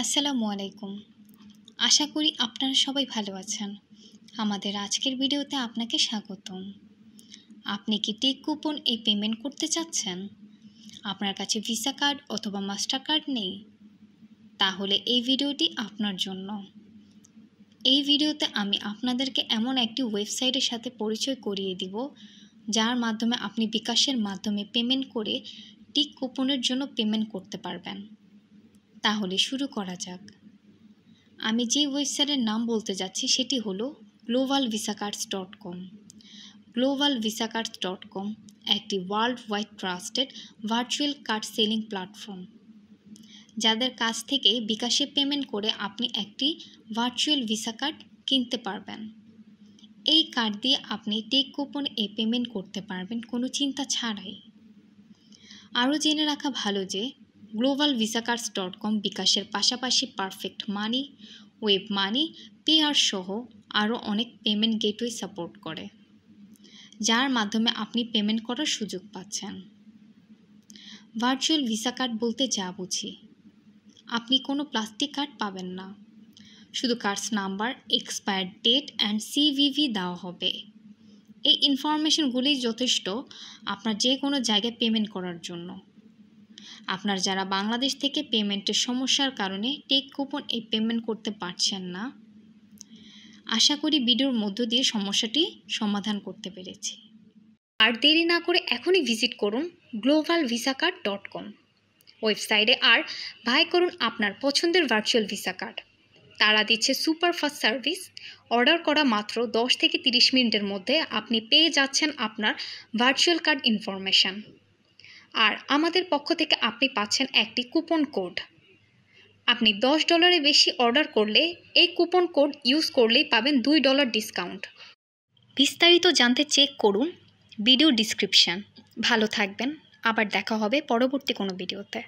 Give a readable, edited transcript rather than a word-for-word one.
আসসালামু আলাইকুম। আশা করি আপনারা সবাই ভালো আছেন। আমাদের আজকের ভিডিওতে আপনাকে স্বাগতম। আপনি কি টেক কুপন পেমেন্ট করতে চাচ্ছেন? আপনার কাছে ভিসা কার্ড অথবা মাস্টার কার্ড নেই? তাহলে এই ভিডিওটি আপনার জন্য। এই ভিডিওতে আমি আপনাদেরকে এমন একটি ওয়েবসাইটের সাথে পরিচয় করিয়ে দিব, যার মাধ্যমে আপনি বিকাশের মাধ্যমে পেমেন্ট করে টেক কুপনের জন্য পেমেন্ট করতে পারবেন। তাহলে শুরু করা যাক। আমি যে ওয়েবসাইটের নাম বলতে যাচ্ছি সেটি হলো globalvisacards.com। globalvisacards.com একটি world wide trusted virtual card selling platform, যাদের কাছ থেকে বিকাশে পেমেন্ট করে আপনি একটি ভার্চুয়াল ভিসা কার্ড কিনতে পারবেন। এই কার্ড দিয়ে আপনি টেক কুপন পেমেন্ট করতে পারবেন কোনো চিন্তা ছাড়াই। আরও জেনে রাখা ভালো যে globalvisacards.com বিকাশের পাশাপাশি পারফেক্ট মানি, ওয়েব মানি, পেয়ার সহ আরও অনেক পেমেন্ট গেটওয়ে সাপোর্ট করে, যার মাধ্যমে আপনি পেমেন্ট করার সুযোগ পাচ্ছেন। ভার্চুয়াল ভিসা কার্ড বলতে যা বুঝি, আপনি কোনো প্লাস্টিক কার্ড পাবেন না, শুধু cards number, expire date and CVV দেওয়া হবে। এই ইনফরমেশনগুলোই যথেষ্ট আপনার যে কোনো জায়গায় পেমেন্ট করার জন্য। আপনার যারা বাংলাদেশ থেকে পেমেন্টের সমস্যার কারণে টেক কুপন পেমেন্ট করতে পারছেন না, আশা করি ভিডিওর মধ্য দিয়ে সমস্যাটি সমাধান করতে পেরেছি। আর দেরি না করে এখনই ভিজিট করুন globalvisacards.com ওয়েবসাইটে আর বাই করুন আপনার পছন্দের ভার্চুয়াল ভিসা কার্ড। তারা দিচ্ছে সুপার ফাস্ট সার্ভিস। অর্ডার করা মাত্র 10 থেকে 30 মিনিটের মধ্যে আপনি পেয়ে যাচ্ছেন আপনার ভার্চুয়াল কার্ড ইনফরমেশন। আর আমাদের পক্ষ থেকে আপনি পাচ্ছেন একটি কুপন কোড। আপনি $10 বেশি অর্ডার করলে এই কুপন কোড ইউজ করলেই পাবেন $2 ডিসকাউন্ট। বিস্তারিত জানতে চেক করুন ভিডিও ডিসক্রিপশন। ভালো থাকবেন, আবার দেখা হবে পরবর্তী কোনো ভিডিওতে।